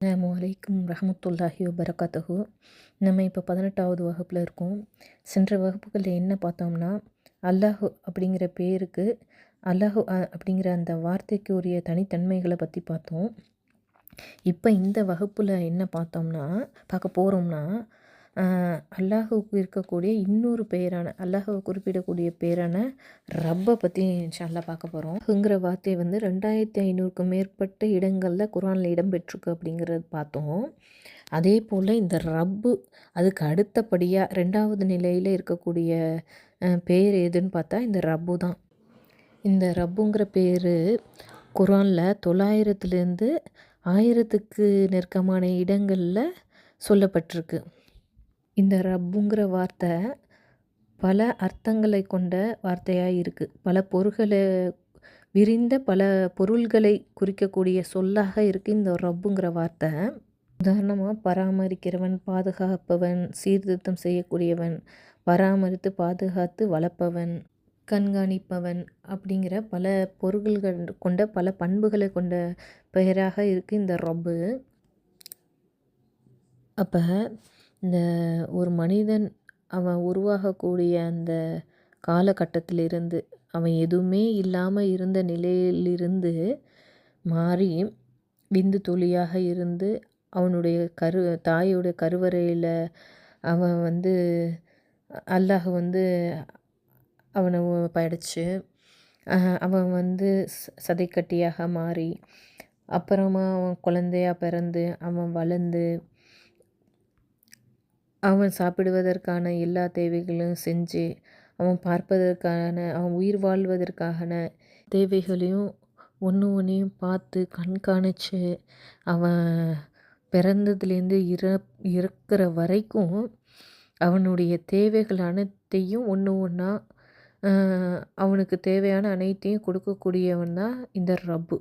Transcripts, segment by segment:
அஸ்ஸலாமு அலைக்கும் ரஹ்மத்துல்லாஹி வபரகாத்துஹு. நம்ம இப்போ 18வது வகுப்பில் இருக்கோம். சென்ற வகுப்புகளில் என்ன பார்த்தோம்னா, அல்லாஹ் அப்படிங்கிற பேருக்கு அல்லாஹ் அப்படிங்கிற அந்த வார்த்தைக்கு உரிய தனித்தன்மைகளை பற்றி பார்த்தோம். இப்போ இந்த வகுப்பில் என்ன பார்க்க போகிறோம்னா, அல்லாஹுக்கு இருக்கக்கூடிய இன்னொரு பெயரான அல்லாஹுவை குறிப்பிடக்கூடிய பேரான ரப்பை பற்றி இன்ஷா அல்லாஹ் பார்க்க போகிறோம். ங்கிற வார்த்தை 2500க்கும் மேற்பட்ட இடங்களில் குர்ஆனில் இடம்பெற்றிருக்கு அப்படிங்கிறது பார்த்தோம். அதே போல் இந்த ரப்பு அதுக்கு அடுத்தபடியாக 2வது நிலையில் இருக்கக்கூடிய பேர் எதுன்னு பார்த்தா இந்த ரப்பு தான். இந்த ரப்புங்கிற பேர் குர்ஆனில் 900லேருந்து 1000க்கு நெருக்கமான இடங்களில் சொல்லப்பட்டிருக்கு. இந்த ரப்புங்கிற வார்த்தை பல அர்த்தங்களை கொண்ட வார்த்தையாக இருக்குது. பல பல பொருள்களை குறிக்கக்கூடிய சொல்லாக இருக்குது இந்த ரப்புங்கிற வார்த்தை. உதாரணமாக பராமரிக்கிறவன், பாதுகாப்பவன், சீர்திருத்தம் செய்யக்கூடியவன், பராமரித்து பாதுகாத்து வளர்ப்பவன், கண்காணிப்பவன் அப்படிங்கிற பல பொருள்கள் கொண்ட பல பண்புகளை கொண்ட பெயராக இருக்குது இந்த ரப்பு. அப்போ இந்த ஒரு மனிதன் அவன் உருவாகக்கூடிய அந்த காலகட்டத்திலிருந்து அவன் எதுவுமே இல்லாமல் இருந்த நிலையிலிருந்து மாறி விந்து துளியாக இருந்து அவனுடைய தாயோட கருவறையில் அவன் அல்லாஹ் அவனை படைச்சு அவன் சதைக்கட்டியாக மாறி அப்புறமா அவன் குழந்தையாக பிறந்து அவன் வளர்ந்து அவன் சாப்பிடுவதற்கான எல்லா தேவைகளும் செஞ்சு அவன் உயிர் வாழ்வதற்கான தேவைகளையும் ஒன்றையும் பார்த்து கண்காணித்து அவன் பிறந்ததுலேருந்து இறக்குற வரைக்கும் அவனுடைய தேவைகள் அனைத்தையும் ஒன்றா அவனுக்கு தேவையான அனைத்தையும் கொடுக்கக்கூடியவன் தான் இந்த ரப்பு.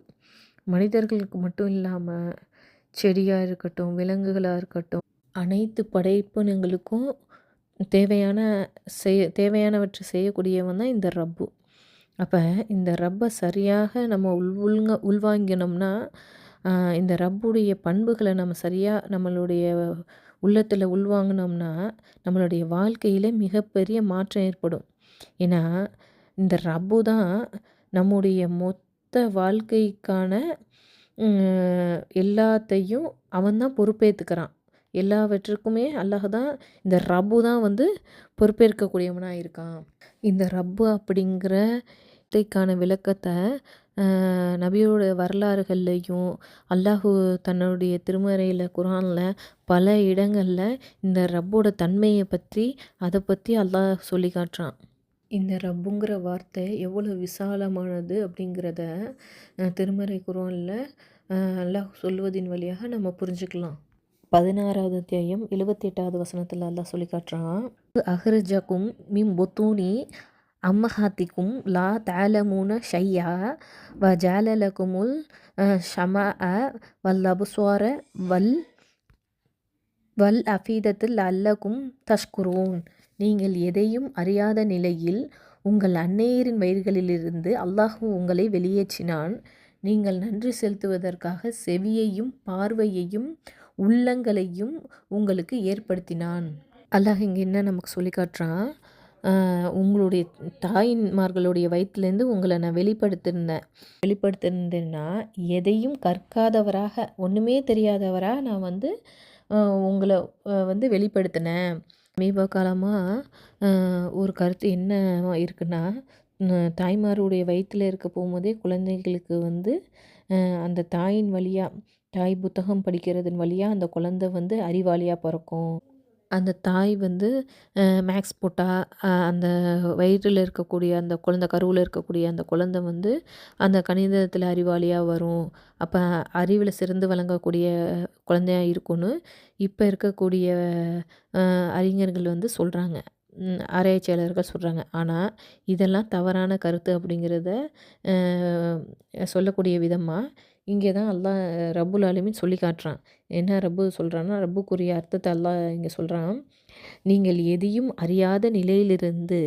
மனிதர்களுக்கு மட்டும் இல்லாமல் செடியாக இருக்கட்டும், விலங்குகளாக இருக்கட்டும், அனைத்து படைப்பினங்களுக்கும் தேவையானவற்றை செய்யக்கூடியவன் தான் இந்த ரப்பு. அப்போ இந்த ரப்பை சரியாக நம்ம உள்வாங்கினோம்னா இந்த ரப்புடைய பண்புகளை நம்ம சரியாக நம்மளுடைய உள்ளத்தில் உள்வாங்கினோம்னா நம்மளுடைய வாழ்க்கையில் மிகப்பெரிய மாற்றம் ஏற்படும். ஏன்னா இந்த ரப்பு தான் நம்முடைய மொத்த வாழ்க்கைக்கான எல்லாத்தையும் அவன் தான் பொறுப்பேற்றுக்கிறான். எல்லாவற்றுக்குமே அல்லாஹ் தான் இந்த ரப்பு தான் பொறுப்பேற்கக்கூடியவனாக இருக்கான். இந்த ரப்பு அப்படிங்கிற க்கான விளக்கத்தை நபியோட வரலாறுகள்லையும் அல்லாஹு தன்னுடைய திருமறையில் குர்ஆனில் பல இடங்களில் இந்த ரப்போட தன்மையை பற்றி அதை பற்றி அல்லாஹ் சொல்லி காட்டுறான். இந்த ரப்புங்கிற வார்த்தை எவ்வளோ விசாலமானது அப்படிங்கிறத திருமறை குர்ஆனில் அல்லாஹ் சொல்வதின் வழியாக நம்ம புரிஞ்சுக்கலாம். 16வது அத்தியாயம் 78வது வசனத்தில் அல்லாஹ் சொல்லி காட்டுறான். அஹ்ரஜக்கும் மின் புத்தூனி அம்மஹாத்திக்கும் லா தஅலமூன ஷையா வ ஜஅலலகுமுல் ஷமஅ வல் அப்ஸார வல் அஃபீதத்தில் லஅல்லகும் தஷ்குரூன். நீங்கள் எதையும் அறியாத நிலையில் உங்கள் அன்னையரின் வயிறுகளிலிருந்து அல்லாஹ் உங்களை வெளியேற்றினான். நீங்கள் நன்றி செலுத்துவதற்காக செவியையும் பார்வையையும் உள்ளங்களையும் உங்களுக்கு ஏற்படுத்தினான். அல்லாஹ் இங்கே என்ன நமக்கு சொல்லி காட்டுறான், உங்களுடைய தாயின்மார்களுடைய வயிற்றுலேருந்து உங்களை நான் வெளிப்படுத்திருந்தேன்னா எதையும் கற்காதவராக ஒன்றுமே தெரியாதவராக நான் உங்களை வெளிப்படுத்தினேன். சமீப காலமாக ஒரு கருத்து என்ன இருக்குன்னா, தாய்மாருடைய வயிற்றில் இருக்க போகும்போதே குழந்தைகளுக்கு அந்த தாயின் வழியாக தாய் புத்தகம் படிக்கிறதன் வழியாக அந்த குழந்தை அறிவாளியாக பிறக்கும். அந்த தாய் மேக்ஸ் போட்டால் அந்த வயிற்றில் இருக்கக்கூடிய அந்த குழந்தை கருவில் இருக்கக்கூடிய அந்த குழந்தை அந்த கணிதத்தில் அறிவாளியாக வரும். அப்போ அறிவில் சிறந்து விளங்கக்கூடிய குழந்தையாக இருக்கும்னு இப்போ இருக்கக்கூடிய அறிஞர்கள் சொல்கிறாங்க, ஆராய்ச்சியாளர்கள் சொல்கிறாங்க. ஆனால் இதெல்லாம் தவறான கருத்து அப்படிங்கிறத சொல்லக்கூடிய விதமாக இங்கே தான் அல்லாஹ் ரப்புல் ஆலமீன் சொல்லி காட்டுறான். என்ன ரப்பு சொல்கிறான்னா, ரப்புக்குரிய அர்த்தத்தை அல்லாஹ் இங்கே சொல்கிறான். நீங்கள் எதையும் அறியாத நிலையிலிருந்து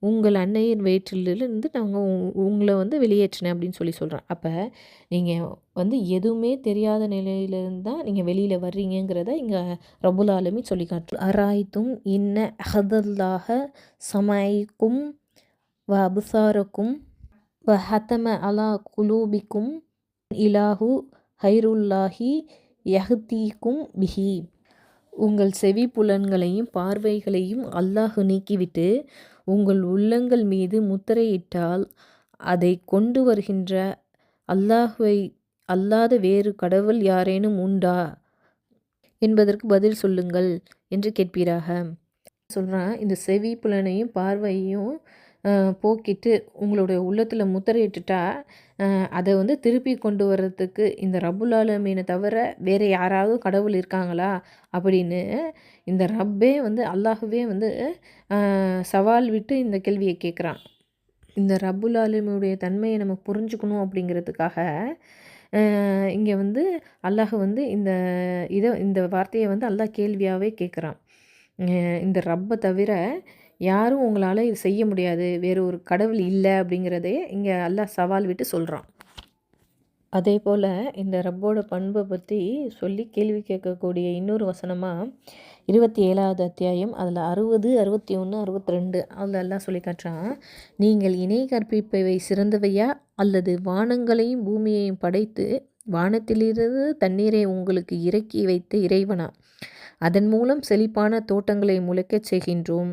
உங்கள் அன்னையின் வயிற்றிலிருந்து நாங்கள் உங்களை வெளியேற்றினேன் அப்படின்னு சொல்கிறான். அப்போ நீங்கள் எதுவுமே தெரியாத நிலையிலிருந்து தான் நீங்கள் வெளியில் வர்றீங்கிறத இங்கே ரப்புல் ஆலமீன் சொல்லி காட்டு. அராய்த்தும் இன்ன அஹதல்லாஹ சமாய்க்கும் வ அபுசாரக்கும் வ ஹத்தம அலா குலூபிக்கும் இலாஹு ஹைருல்லாஹி யஹ்தீக்கும் பிஹி. உங்கள் செவி புலன்களையும் பார்வைகளையும் அல்லாஹ் நீக்கிவிட்டு உங்கள் உள்ளங்கள் மீது முத்திரையிட்டால் அதை கொண்டு வருகின்ற அல்லாஹுவை அல்லாத வேறு கடவுள் யாரேனும் உண்டா என்பதற்கு பதில் சொல்லுங்கள் என்று கேட்பீராக. சொல்கிறான், இந்த செவி புலனையும் பார்வையும் போக்கிட்டு உங்களுடைய உள்ளத்தில் முத்திரையிட்டுட்டா அதை திருப்பி கொண்டு வர்றதுக்கு இந்த ரப்புல் ஆலமீனை தவிர வேறு யாராவது கடவுள் இருக்காங்களா அப்படின்னு இந்த ரப்பே அல்லாஹுவே சவால் விட்டு இந்த கேள்வியை கேட்குறான். இந்த ரப்புல் ஆலமீனுடைய தன்மையை நம்ம புரிஞ்சுக்கணும் அப்படிங்கிறதுக்காக இங்கே அல்லாஹ் இந்த வார்த்தையை அல்லாஹ் கேள்வியாகவே கேட்குறான். இந்த ரப்பை தவிர யாரும் உங்களால் இது செய்ய முடியாது, வேறு ஒரு கடவுள் இல்லை அப்படிங்கிறதே இங்கே அல்லாஹ் சவால் விட்டு சொல்கிறான். அதே போல் இந்த ரப்போட பண்பை பற்றி சொல்லி கேள்வி கேட்கக்கூடிய இன்னொரு வசனமாக 27வது அத்தியாயம் அதில் 60, 61, 62 அதில் எல்லாம் சொல்லி காட்டுறான். நீங்கள் இணை கற்பிப்பவை சிறந்தவையா அல்லது வானங்களையும் பூமியையும் படைத்து வானத்திலிருந்து தண்ணீரை உங்களுக்கு இறக்கி வைத்த இறைவனா? அதன் மூலம் செழிப்பான தோட்டங்களை முளைக்கச் செய்கின்றோம்.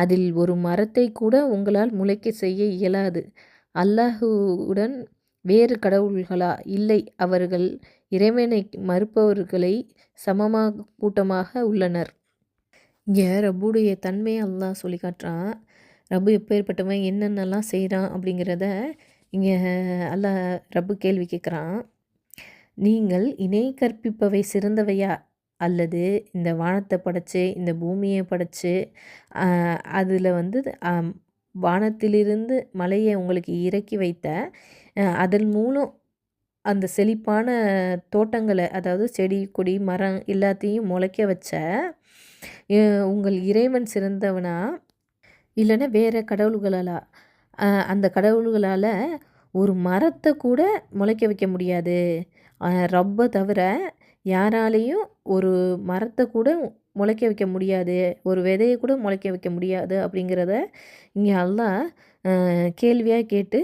அதில் ஒரு மரத்தை கூட உங்களால் முளைக்க செய்ய இயலாது. அல்லாஹுவுடன் வேறு கடவுள்களா? இல்லை, அவர்கள் இறைவனை மறுப்பவர்களை சமமாக கூட்டமாக உள்ளனர். இங்கே ரப்புடைய தன்மையை அல்லாஹ் சொல்லி காட்டுறான். ரப்பு எப்பேற்பட்டவன், என்னென்னலாம் செய்கிறான் அப்படிங்கிறத இங்கே அல்லாஹ் ரப்பு கேள்வி கேட்குறான். நீங்கள் இணை கற்பிப்பவை சிறந்தவையா அல்லது இந்த வானத்தை படைச்சு இந்த பூமியை படைச்சு அதில் வானத்திலிருந்து மலையை உங்களுக்கு இறக்கி வைத்த அதன் மூலம் அந்த செழிப்பான தோட்டங்களை, அதாவது செடி கொடி மரம் எல்லாத்தையும் முளைக்க வச்ச உங்கள் இறைவன் சிறந்தவனா இல்லைன்னா வேறு கடவுள்களாலா? அந்த கடவுள்களால் ஒரு மரத்தை கூட முளைக்க வைக்க முடியாது. ரப்பை தவிர யாராலையும் ஒரு மரத்தை கூட முளைக்க வைக்க முடியாது, ஒரு விதையை கூட முளைக்க வைக்க முடியாது அப்படிங்கிறத இங்கே அல்லாஹ் கேள்வியாக கேட்டு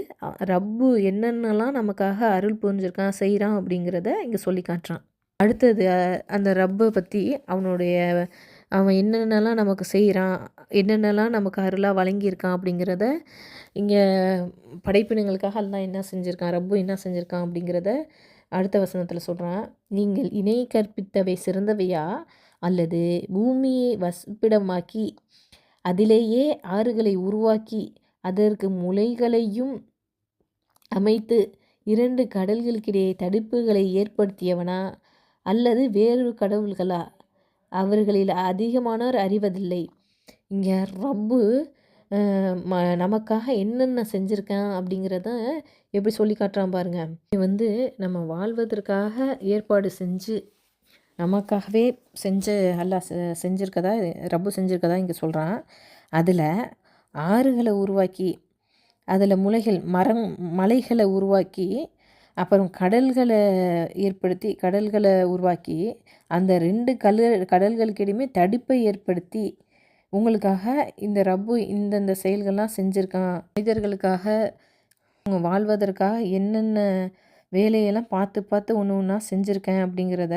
ரப்பு என்னென்னலாம் நமக்காக அருள் புரிஞ்சிருக்கான் செய்கிறான் அப்படிங்கிறத இங்கே சொல்லி காட்டுறான். அடுத்தது அந்த ரப்பை பற்றி அவன் என்னென்னலாம் நமக்கு செய்கிறான், என்னென்னலாம் நமக்கு அருளாக வழங்கியிருக்கான் அப்படிங்கிறத இங்கே படைப்பினங்களுக்காக அல்லாஹ் என்ன செஞ்சுருக்கான், ரப்பு என்ன செஞ்சுருக்கான் அப்படிங்கிறத அடுத்த வசனத்தில் சொல்கிறான். நீங்கள் இணை கற்பித்தவை சிறந்தவையா அல்லது பூமியை வசிப்பிடமாக்கி அதிலேயே ஆறுகளை உருவாக்கி அதற்கு முளைகளையும் அமைத்து 2 கடல்களுக்கிடையே தடுப்புகளை ஏற்படுத்தியவனா அல்லது வேறு கடவுள்களா? அவர்களில் அதிகமானோர் அறிவதில்லை. இங்கே ரப்பு நமக்காக என்னென்ன செஞ்சுருக்கான் அப்படிங்கிறத எப்படி சொல்லி காட்டுறான் பாருங்க. நம்ம வாழ்வதற்காக ஏற்பாடு செஞ்சு நமக்காகவே அல்லாஹ் செஞ்சுருக்கதா ரப்பு செஞ்சுருக்கதா இங்கே சொல்கிறான். அதில் ஆறுகளை உருவாக்கி அதில் மலைகளை உருவாக்கி அப்புறம் கடல்களை ஏற்படுத்தி கடல்களை உருவாக்கி அந்த 2 கடல்களுக்கிடையுமே தடுப்பை ஏற்படுத்தி உங்களுக்காக இந்த ரப்பு இந்தந்த செயல்கள்லாம் செஞ்சுருக்கான். மனிதர்களுக்காக அவங்க வாழ்வதற்காக என்னென்ன வேலையெல்லாம் பார்த்து பார்த்து ஒன்று ஒன்றா செஞ்சுருக்கேன் அப்படிங்கிறத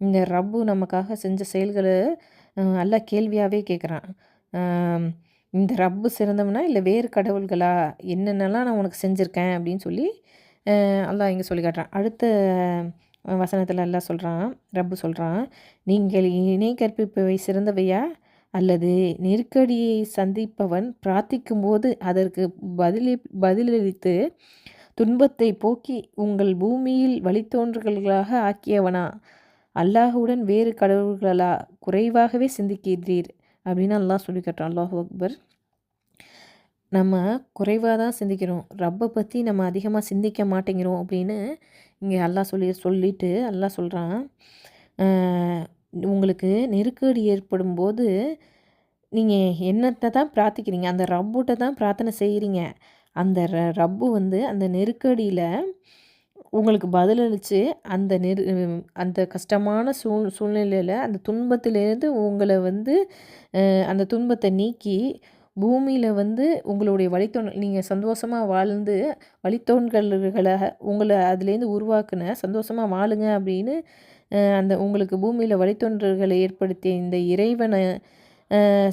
இந்த ரப்பு நமக்காக செஞ்ச செயல்களை எல்லாம் கேள்வியாகவே கேட்குறான். இந்த ரப்பு சிறந்தவனா இல்லை வேறு கடவுள்களா? என்னென்னலாம் நான் உனக்கு செஞ்சுருக்கேன் அப்படின்னு சொல்லி அல்லாஹ் இங்கே சொல்லி காட்டுறான். அடுத்த வசனத்தில் எல்லாம் சொல்கிறான், ரப்பு சொல்கிறான், நீங்கள் இணை கற்பிப்பவை சிறந்தவையா அல்லது நெருக்கடியை சந்திப்பவன் பிரார்த்திக்கும்போது அதற்கு பதிலளித்து துன்பத்தை போக்கி உங்கள் பூமியில் வழித்தோன்றல்களாக ஆக்கியவனா? அல்லாஹுடன் வேறு கடவுள்களா? குறைவாகவே சிந்திக்கிறீர் அப்படின்னு அல்லாஹ் சொல்லி காட்டுறான். அல்லாஹு அக்பர். நம்ம குறைவாக தான் சிந்திக்கிறோம். ரப்ப பற்றி நம்ம அதிகமாக சிந்திக்க மாட்டேங்கிறோம் அப்படின்னு இங்கே அல்லாஹ் சொல்லிட்டு அல்லாஹ் சொல்கிறான், உங்களுக்கு நெருக்கடி ஏற்படும்போது நீங்கள் என்னத்தை தான் பிரார்த்திக்கிறீங்க, அந்த ரப்புட்ட தான் பிரார்த்தனை செய்கிறீங்க. அந்த ரப்பு வந்து அந்த நெருக்கடியில் உங்களுக்கு பதிலளித்து அந்த அந்த கஷ்டமான சூழ்நிலையில் அந்த துன்பத்திலேருந்து உங்களை வந்து அந்த துன்பத்தை நீக்கி பூமியில் வந்து உங்களுடைய நீங்கள் சந்தோஷமாக வாழ்ந்து வழித்தோன்றல்களை உங்களை அதுலேருந்து உருவாக்குன சந்தோஷமாக வாழுங்க அப்படின்னு அந்த உங்களுக்கு பூமியில் வழித்தோன்றல்களை ஏற்படுத்திய இந்த இறைவனை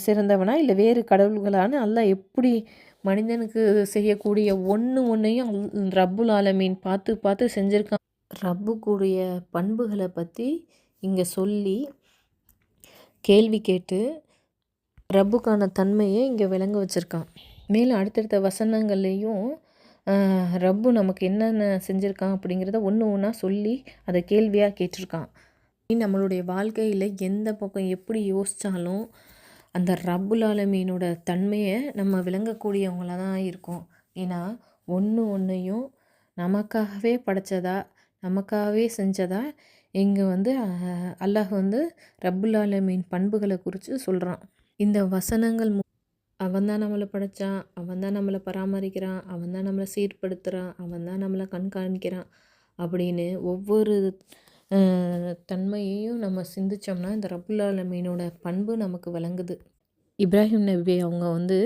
சிறந்தவனா இல்லை வேறு கடவுள்களான அல்லாஹ் எப்படி மனிதனுக்கு செய்யக்கூடிய ஒன்றையும் ரப்புல் ஆலமீன் பார்த்து பார்த்து செஞ்சுருக்கான். ரப்புக்குரிய பண்புகளை பற்றி இங்கே சொல்லி கேள்வி கேட்டு ரப்புக்கான தன்மையை இங்கே விளங்க வச்சுருக்கான். மேலும் அடுத்தடுத்த வசனங்கள்லேயும் ரப்பு நமக்கு என்னென்ன செஞ்சுருக்கான் அப்படிங்கிறத ஒன்று ஒன்றா சொல்லி அதை கேள்வியாக கேட்டிருக்கான். நம்மளுடைய வாழ்க்கையில் எந்த பக்கம் எப்படி யோசித்தாலும் அந்த ரப்புல் ஆலமீனோட தன்மையை நம்ம விளங்கக்கூடியவங்களாக தான் இருக்கோம். ஏன்னா ஒன்றையும் நமக்காகவே படைச்சதா நமக்காகவே செஞ்சதா இங்கே வந்து அல்லாஹ் வந்து ரப்புல் ஆலமீன் பண்புகளை குறித்து சொல்கிறான். இந்த வசனங்கள் அவன் தான் நம்மளை படைத்தான், அவன் தான் நம்மளை பராமரிக்கிறான், அவன் தான் நம்மளை சீர்படுத்துகிறான், அவன் தான் நம்மளை கண்காணிக்கிறான் அப்படின்னு ஒவ்வொரு தன்மையையும் நம்ம சிந்தித்தோம்னா இந்த ரப்புல் ஆலமீனோட பண்பு நமக்கு விளங்குது. இப்ராஹிம் நபி அவங்க வந்து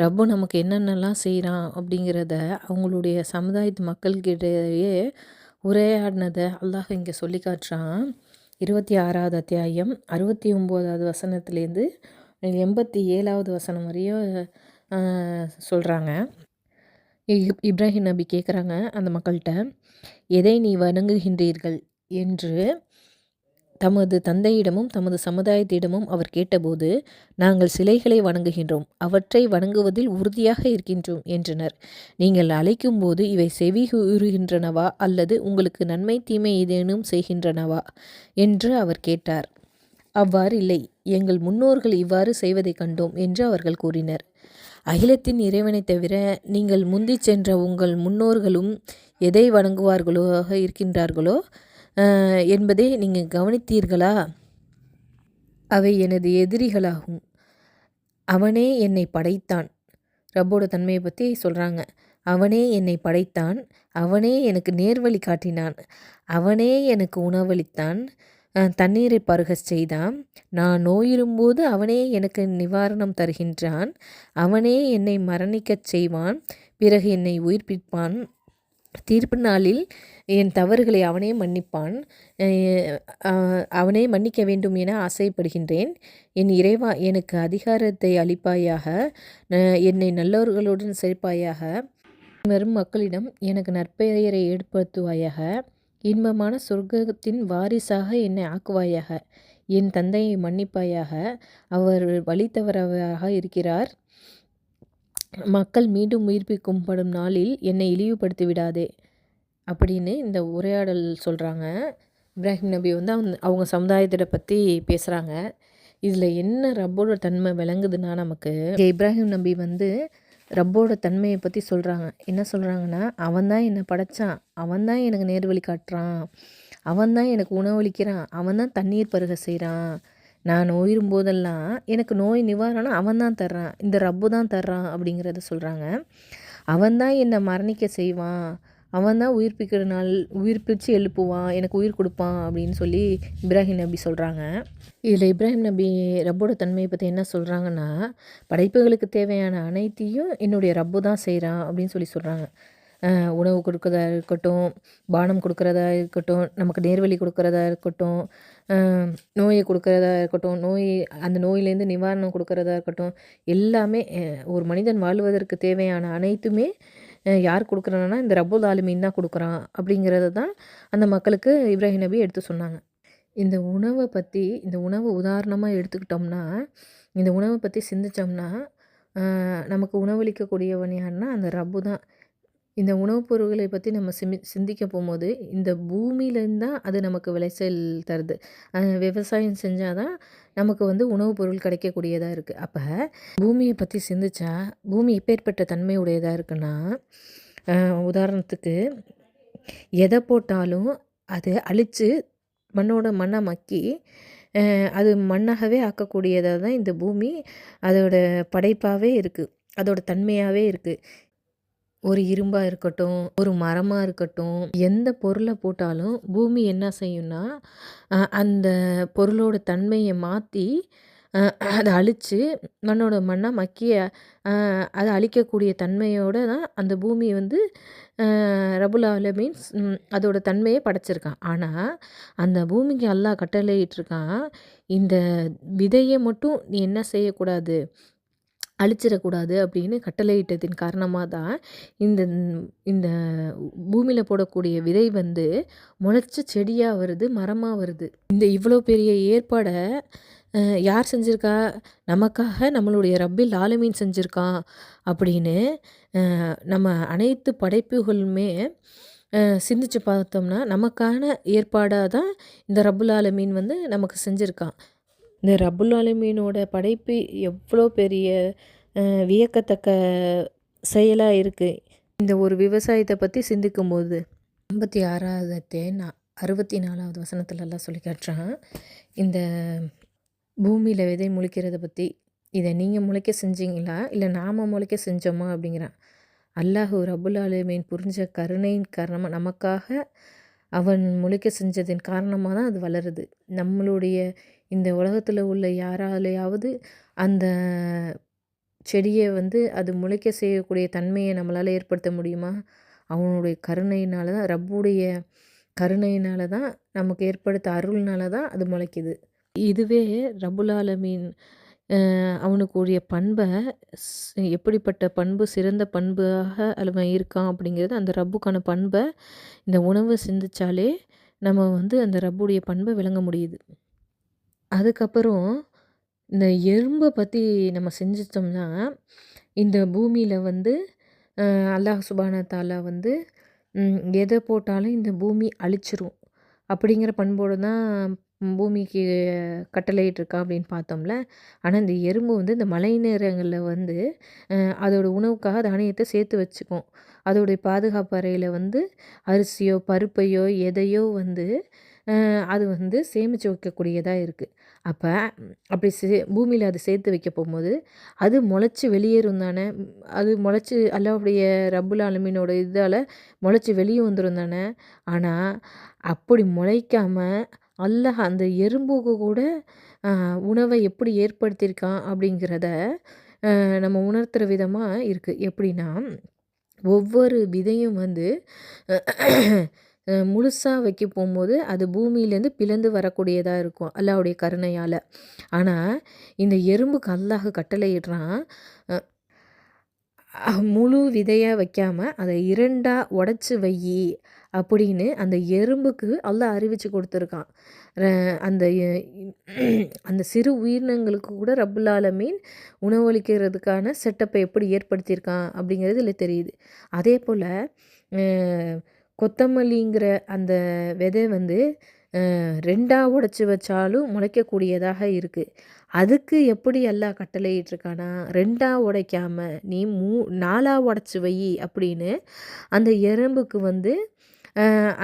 ரப்பு நமக்கு என்னென்னலாம் செய்கிறான் அப்படிங்கிறத அவங்களுடைய சமுதாயத்து மக்கள்கிட்டயே உரையாடினதை அல்லாஹ் இங்கே சொல்லி காட்டுறான். 26வது அத்தியாயம் 69வது வசனத்துலேருந்து 87வது வசனம் வரையும் சொல்கிறாங்க. இப்ராஹிம் நபி கேட்குறாங்க அந்த மக்கள்கிட்ட, எதை நீ வணங்குகின்றீர்கள் என்று தமது தந்தையிடமும் தமது சமுதாயத்திடமும் அவர் கேட்டபோது, நாங்கள் சிலைகளை வணங்குகின்றோம், அவற்றை வணங்குவதில் உறுதியாக இருக்கின்றோம் என்றனர். நீங்கள் அழைக்கும்போது இவை செவியுறுகின்றனவா அல்லது உங்களுக்கு நன்மை தீமை ஏதேனும் செய்கின்றனவா என்று அவர் கேட்டார். அவ்வாறு இல்லை, எங்கள் முன்னோர்கள் இவ்வாறு செய்வதைக் கண்டோம் என்று அவர்கள் கூறினர். அகிலத்தின் இறைவனை தவிர நீங்கள் முந்திச் சென்ற உங்கள் முன்னோர்களும் எதை வணங்குவார்களோ இருக்கின்றார்களோ என்பதை நீங்கள் கவனித்தீர்களா? அவை எனது எதிரிகளாகும். அவனே என்னை படைத்தான். ரப்போட தன்மையை பற்றி சொல்கிறாங்க. அவனே என்னை படைத்தான், அவனே எனக்கு நேர்வழி காட்டினான், அவனே எனக்கு உணவளித்தான், தண்ணீரை பருகச் செய்தான், நான் நோயிரும்போது அவனே எனக்கு நிவாரணம் தருகின்றான், அவனே என்னை மரணிக்கச் செய்வான், பிறகு என்னை உயிர்ப்பிப்பான், தீர்ப்பு நாளில் என் தவறுகளை அவனே மன்னிப்பான், அவனே மன்னிக்க வேண்டும் என ஆசைப்படுகின்றேன். என் இறைவா, எனக்கு அதிகாரத்தை அளிப்பாயாக, என்னை நல்லவர்களுடன் சேர்ப்பாயாக, வரும் மக்களிடம் எனக்கு நற்பெயரை ஏற்படுத்துவாயாக, இன்பமான சொர்க்கத்தின் வாரிசாக என்னை ஆக்குவாயாக, என் தந்தையை மன்னிப்பாயாக, அவர் வழித்தவராக இருக்கிறார், மக்கள் மீண்டும் உயிர்ப்பிக்கப்படும் நாளில் என்னை இழிவுபடுத்தி விடாதே அப்படின்னு இந்த உரையாடல் சொல்கிறாங்க. இப்ராஹிம் நபி வந்து அவங்க சமுதாயத்தை பற்றி பேசுகிறாங்க. இதில் என்ன ரப்போட தன்மை விளங்குதுன்னா நமக்கு இப்ராஹிம் நபி வந்து ரப்போட தன்மையை பற்றி சொல்கிறாங்க. என்ன சொல்கிறாங்கன்னா, அவன் தான் என்னை படைத்தான், அவன் தான் எனக்கு நேர்வழி காட்டுறான், அவன் தான் எனக்கு உணவளிக்கிறான், அவன் தான் தண்ணீர் பருக செய்கிறான், நான் நோயிரும் போதெல்லாம் எனக்கு நோய் நிவாரணம் அவன் தான் தர்றான், இந்த ரப்பு தான் தர்றான் அப்படிங்கிறத சொல்கிறாங்க. அவன் தான் என்னை மரணிக்க செய்வான், அவன் தான் உயிர்ப்பிச்சு எழுப்புவான், எனக்கு உயிர் கொடுப்பான் அப்படின்னு சொல்லி இப்ராஹிம் நபி சொல்கிறாங்க. இதில் இப்ராஹிம் நபி ரப்போட தன்மையை பற்றி என்ன சொல்கிறாங்கன்னா, படைப்புகளுக்கு தேவையான அனைத்தையும் என்னுடைய ரப்பு தான் செய்கிறான் அப்படின்னு சொல்லி சொல்கிறாங்க. உணவு கொடுக்குறதா இருக்கட்டும், பானம் கொடுக்குறதா இருக்கட்டும், நமக்கு நேர்வழி கொடுக்குறதா இருக்கட்டும், நோயை கொடுக்குறதா இருக்கட்டும், அந்த நோயிலேருந்து நிவாரணம் கொடுக்குறதா இருக்கட்டும், எல்லாமே ஒரு மனிதன் வாழ்வதற்கு தேவையான அனைத்துமே யார் கொடுக்குறான்னா இந்த ரப்புல் ஆலமீன் தான் கொடுக்குறான் அப்படிங்கிறத தான் அந்த மக்களுக்கு இப்ராஹிம் நபி எடுத்து சொன்னாங்க. இந்த உணவை உதாரணமாக எடுத்துக்கிட்டோம்னா, இந்த உணவை பற்றி சிந்தித்தோம்னா நமக்கு உணவளிக்கக்கூடியவன் யாருன்னா அந்த ரப்பு தான். இந்த உணவுப் பொருட்களை பற்றி நம்ம சிந்திக்க போகும்போது, இந்த பூமியிலேருந்து தான் அது நமக்கு விளைச்சல் தருது. விவசாயம் செஞ்சா தான் நமக்கு வந்து உணவுப் பொருள் கிடைக்கக்கூடியதா இருக்குது. அப்போ பூமியை பற்றி சிந்திச்சா, பூமி எப்பேர்ப்பட்ட தன்மை உடையதா இருக்குன்னா, உதாரணத்துக்கு எதை போட்டாலும் அது அழித்து மண்ணோட மண்ணா மக்கி அது மண்ணாகவே ஆக்கக்கூடியதா தான் இந்த பூமி அதோட படைப்பாகவே இருக்குது. அதோட தன்மையாகவே இருக்குது. ஒரு இரும்பா இருக்கட்டும், ஒரு மரமா இருக்கட்டும், எந்த பொருள போட்டாலும் பூமி என்ன செய்யும்னா, அந்த பொருளோட தன்மைய மாத்தி, அ அத அழிச்சு மண்ணோட மண்ணா மக்கி அத அழிக்கக்கூடிய தன்மையோட தான் அந்த பூமி வந்து ரப்புல் ஆலமீன்ஸ் அதோட தன்மைய படைச்சிருக்கான். ஆனா, அந்த பூமிக்கு அல்லாஹ் கட்டளையிட்டுருக்கான், இந்த விதைய மட்டும் நீ என்ன செய்யக்கூடாது, அழிச்சிடக்கூடாது அப்படின்னு கட்டளையிட்டதின் காரணமாக தான் இந்த இந்த பூமியில போடக்கூடிய விதை வந்து முளைச்சு செடியாக வருது, மரமாக வருது. இந்த இவ்வளோ பெரிய ஏற்பாடை யார் செஞ்சுருக்கா? நமக்காக நம்மளுடைய ரப்பில் ஆலமீன் செஞ்சுருக்கான் அப்படின்னு நம்ம அனைத்து படைப்புகளுமே சிந்திச்சு பார்த்தோம்னா, நமக்கான ஏற்பாடாக தான் இந்த ரப்புல் ஆலமீன் வந்து நமக்கு செஞ்சுருக்கான். இந்த ரப்புல் ஆலமீனோட படைப்பு எவ்வளோ பெரிய வியக்கத்தக்க செயலாக இருக்குது. இந்த ஒரு விவசாயத்தை பற்றி சிந்திக்கும்போது 56வது அத்தியாயம் 64வது வசனத்துலலாம் சொல்லி காட்டுறான். இந்த பூமியில் விதை முளைக்கிறத பற்றி, இதை நீங்கள் முளைக்க செஞ்சீங்களா இல்லை நாம் முளைக்க செஞ்சோமா அப்படிங்கிறான். அல்லாஹ் ரப்புல் ஆலமீன் புரிஞ்ச கருணையின் காரணமாக நமக்காக அவன் முளைக்க செஞ்சதின் காரணமாக தான் அது வளருது. நம்மளுடைய இந்த உலகத்தில் உள்ள யாராலையாவது அந்த செடியை வந்து அது முளைக்க செய்யக்கூடிய தன்மையை நம்மளால் ஏற்படுத்த முடியுமா? அவனுடைய கருணையினால தான், ரப்புடைய கருணையினால தான், நமக்கு ஏற்படுத்த அருள்னால தான் அது முளைக்குது. இதுவே ரப்புல் ஆலமீன் அவனுக்குரிய பண்பை எப்படிப்பட்ட பண்பு, சிறந்த பண்பாக அவன் இருக்கான் அப்படிங்கிறது, அந்த ரப்புக்கான பண்பை இந்த உணவு சிந்திச்சாலே நம்ம வந்து அந்த ரப்புடைய பண்பை விளங்க முடியுது. அதுக்கப்புறம் இந்த எறும்பை பற்றி நம்ம செஞ்சிட்டோம்னா, இந்த பூமியில் வந்து அல்லாஹ் சுப்ஹானஹு வ தஆலா வந்து எதை போட்டாலும் இந்த பூமி அழிச்சிரும் அப்படிங்கிற பண்போடு தான் பூமிக்கு கட்டளையிட்டிருக்கான் அப்படின்னு பார்த்தோம்ல. ஆனால் இந்த எறும்பு வந்து இந்த மழை நேரங்களில் வந்து அதோட உணவுக்காக தானியத்தை சேர்த்து வச்சுக்கும். அதோடைய பாதுகாப்பு அறையில் வந்து அரிசியோ பருப்பையோ எதையோ வந்து அது வந்து சேமித்து வைக்கக்கூடியதாக இருக்குது. அப்போ அப்படி பூமியில் அது சேர்த்து வைக்க போகும்போது அது முளைச்சி வெளியேறும் தானே. அது முளைச்சி அல்லாஹ்வுடைய ரப்புல் ஆலமீனோட இதால் முளைச்சி வெளியே வந்துடும் தானே. ஆனால் அப்படி முளைக்காம அல்லாஹ் அந்த எறும்புக்கு கூட உணவை எப்படி ஏற்படுத்தியிருக்கான் அப்படிங்கிறத நம்ம உணர்த்துகிற விதமாக இருக்குது. எப்படின்னா, ஒவ்வொரு விதையும் வந்து முழுசாக வைக்க போகும்போது அது பூமியிலேருந்து பிளந்து வரக்கூடியதாக இருக்கும் அல்லாஹ்வுடைய கருணையால். ஆனால் இந்த எறும்புக்கு அல்லாஹ் கட்டளையிடுறான், முழு விதையாக வைக்காமல் அதை 2ஆக உடச்சி வை அப்படின்னு அந்த எறும்புக்கு அல்லாஹ் அறிவித்து கொடுத்துருக்கான். அந்த அந்த சிறு உயிரினங்களுக்கு கூட ரப்புல் ஆலமீன் உணவளிக்கிறதுக்கான செட்டப்பை எப்படி ஏற்படுத்தியிருக்கான் அப்படிங்கிறது இதில் தெரியுது. அதே போல் கொத்தமல்லிங்கிற அந்த விதை வந்து 2ஆக உடச்சி வச்சாலும் முளைக்கக்கூடியதாக இருக்குது. அதுக்கு எப்படி அல்லாஹ் கட்டளையிட்டிருக்கானா, 2ஆக உடைக்காம நீ 4ஆக உடச்சி வை அப்படின்னு அந்த எறும்புக்கு வந்து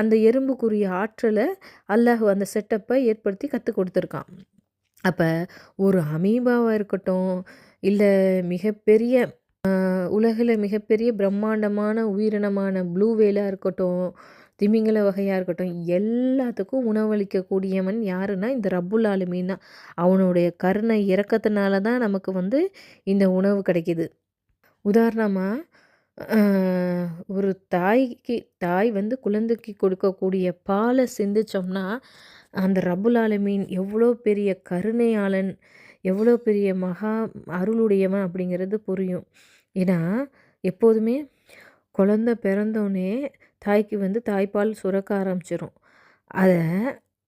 அந்த எறும்புக்குரிய ஆற்றலை அல்லாஹ் அந்த செட்டப்பை ஏற்படுத்தி கற்றுக் கொடுத்துருக்கான். அப்போ ஒரு அமீபாவாக இருக்கட்டும், இல்லை மிகப்பெரிய உலகில் மிகப்பெரிய பிரம்மாண்டமான உயிரினமான ப்ளூ வேலாக இருக்கட்டும், திமிங்கல வகையாக இருக்கட்டும், எல்லாத்துக்கும் உணவளிக்கக்கூடியவன் யாருன்னா இந்த ரப்புல் ஆலமீன் தான். அவனுடைய கருணை இரக்கத்தினால தான் நமக்கு வந்து இந்த உணவு கிடைக்கிது. உதாரணமாக ஒரு தாய் வந்து குழந்தைக்கு கொடுக்கக்கூடிய பாலை சிந்திச்சோம்னா, அந்த ரப்புல் ஆலமீன் எவ்வளோ பெரிய கருணையாளன், எவ்வளோ பெரிய மகா அருளுடையவன் அப்படிங்கிறது புரியும். ஏன்னா எப்போதுமே குழந்த பிறந்தோடனே தாய்க்கு வந்து தாய்ப்பால் சுரக்க ஆரம்பிச்சிடும். அதை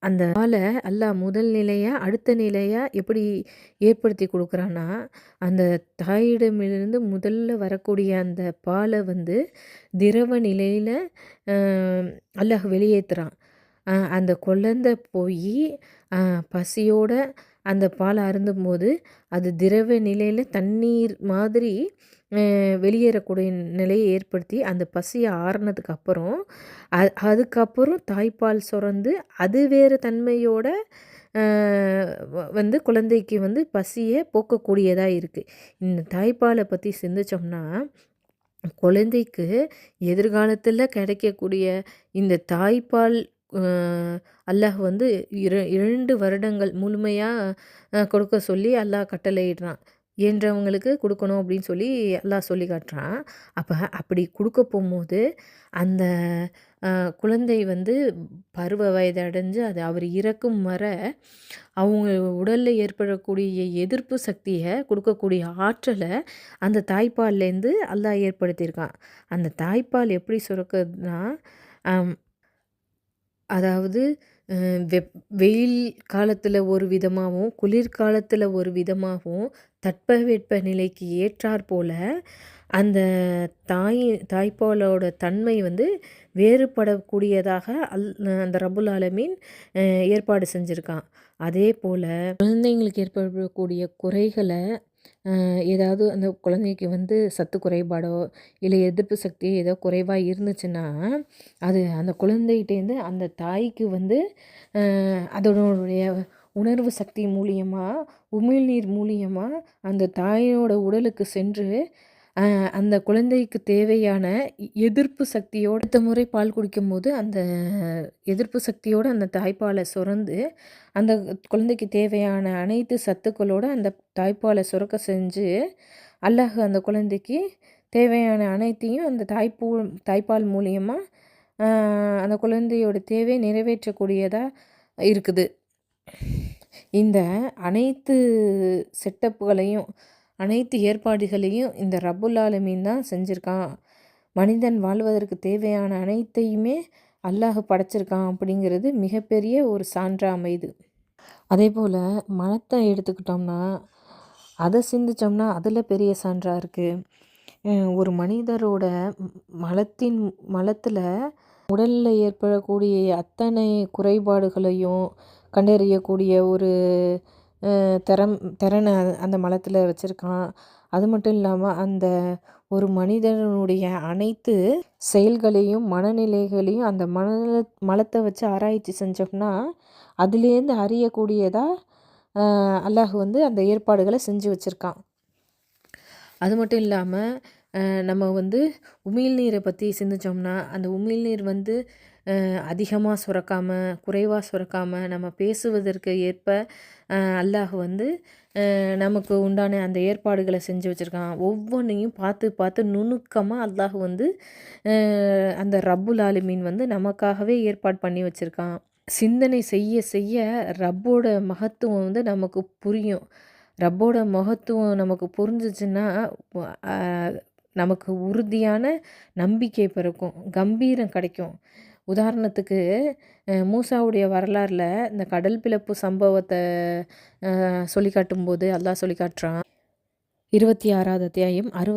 அந்த பாலை அல்லாஹ் முதல் நிலையாக அடுத்த நிலையாக எப்படி ஏற்படுத்தி கொடுக்குறான்னா, அந்த தாயிடமிருந்து முதல்ல வரக்கூடிய அந்த பாலை வந்து திரவ நிலையில் அல்லாஹ் வெளியேற்றுறான். அந்த குழந்தை போய் பசியோட அந்த பாலை அருந்தும்போது அது திரவ நிலையில் தண்ணீர் மாதிரி வெளியேறக்கூடிய நிலையை ஏற்படுத்தி அந்த பசியை ஆறுனதுக்கு அப்புறம் அதுக்கப்புறம் தாய்ப்பால் சுரந்து அது வேறு தன்மையோட வந்து குழந்தைக்கு வந்து பசியை போக்கக்கூடியதாக இருக்குது. இந்த தாய்ப்பாலை பற்றி சிந்திச்சோம்னா குழந்தைக்கு எதிர்காலத்தில் கிடைக்கக்கூடிய இந்த தாய்ப்பால் அல்லாஹ் வந்து 2 வருடங்கள் முழுமையாக கொடுக்க சொல்லி அல்லாஹ் கட்டளையிடுறான். இயன்றவங்களுக்கு கொடுக்கணும் அப்படின்னு சொல்லி அல்லாஹ் சொல்லி காட்டுறான். அப்படி கொடுக்க போகும்போது அந்த குழந்தை வந்து பருவ வயது அடைஞ்சு அது அவர் இறக்கும் வர அவங்க உடலில் ஏற்படக்கூடிய எதிர்ப்பு சக்தியை கொடுக்கக்கூடிய ஆற்றலை அந்த தாய்ப்பால்லேருந்து அல்லாஹ் ஏற்படுத்தியிருக்கான். அந்த தாய்ப்பால் எப்படி சுரக்குதுன்னா, அதாவது வெயில் காலத்தில் ஒரு விதமாகவும் குளிர்காலத்தில் ஒரு விதமாகவும் தட்பவெட்ப நிலைக்கு ஏற்றாற் போல் அந்த தாய்ப்பாலோட தன்மை வந்து வேறுபடக்கூடியதாக அந்த ரப்புல் ஆலமீன் ஏற்பாடு செஞ்சுருக்கான். அதே போல் குழந்தைங்களுக்கு ஏற்படக்கூடிய குறைகளை ஏதாவது அந்த குழந்தைக்கு வந்து சத்து குறைபாடோ இல்லை எதிர்ப்பு சக்தி ஏதோ குறைவாக இருந்துச்சுன்னா அது அந்த குழந்தைகிட்டேருந்து அந்த தாய்க்கு வந்து அதனுடைய உணர்வு சக்தி மூலியமாக உமிழ்நீர் மூலியமாக அந்த தாயோட உடலுக்கு சென்று அந்த குழந்தைக்கு தேவையான எதிர்ப்பு சக்தியோடு அடுத்த முறை பால் குடிக்கும்போது அந்த எதிர்ப்பு சக்தியோடு அந்த தாய்ப்பாலை சுரந்து அந்த குழந்தைக்கு தேவையான அனைத்து சத்துக்களோடு அந்த தாய்ப்பாலை சுரக்க செஞ்சு அல்லாஹ் அந்த குழந்தைக்கு தேவையான அனைத்தையும் அந்த தாய்ப்பால் மூலியமாக அந்த குழந்தையோட தேவை நிறைவேற்றக்கூடியதாக இருக்குது. இந்த அனைத்து செட்டப்புகளையும் அனைத்து ஏற்பாடுகளையும் இந்த ரப்புல் ஆலமீன் தான் செஞ்சுருக்கான். மனிதன் வாழ்வதற்கு தேவையான அனைத்தையுமே அல்லாஹ் படைச்சிருக்கான் அப்படிங்கிறது மிகப்பெரிய ஒரு சான்றாக அமையுது. அதே போல் மலத்தை எடுத்துக்கிட்டோம்னா அதை சிந்திச்சோம்னா அதில் பெரிய சான்றாக இருக்குது. ஒரு மனிதரோட மலத்தில் உடலில் ஏற்படக்கூடிய அத்தனை குறைபாடுகளையும் கண்டறியக்கூடிய ஒரு திறனை அந்த மலத்தில் வச்சுருக்கான். அது மட்டும் இல்லாமல் அந்த ஒரு மனிதனுடைய அனைத்து செயல்களையும் மனநிலைகளையும் அந்த மலத்தை வச்சு ஆராய்ச்சி செஞ்சோம்னா அதுலேருந்து அறியக்கூடியதாக அல்லாஹ் வந்து அந்த ஏற்பாடுகளை செஞ்சு வச்சுருக்கான். அது மட்டும் இல்லாமல் நம்ம வந்து உமிழ்நீரை பற்றி சிந்திச்சோம்னா அந்த உமிழ்நீர் வந்து அதிகமாக சுரக்காமல் குறைவாக சுரக்காமல் நம்ம பேசுவதற்கு ஏற்ப அல்லாஹ் வந்து நமக்கு உண்டான அந்த ஏற்பாடுகளை செஞ்சு வச்சுருக்கான். ஒவ்வொன்றையும் பார்த்து பார்த்து நுணுக்கமாக அல்லாஹ் வந்து அந்த ரப்புல் ஆலமீன் வந்து நமக்காகவே ஏற்பாடு பண்ணி வச்சுருக்கான். சிந்தனை செய்ய செய்ய ரப்போட மகத்துவம் வந்து நமக்கு புரியும். ரப்போட மகத்துவம் நமக்கு புரிஞ்சிச்சுன்னா நமக்கு உறுதியான நம்பிக்கை பிறக்கும், கம்பீரம் கிடைக்கும். உதாரணத்துக்கு மூசாவுடைய வரலாறில் இந்த கடல் பிளப்பு சம்பவத்தை சொல்லி காட்டும்போது அல்லாஹ் சொல்லி காட்டுறான். 26வது அத்தியாயம் 60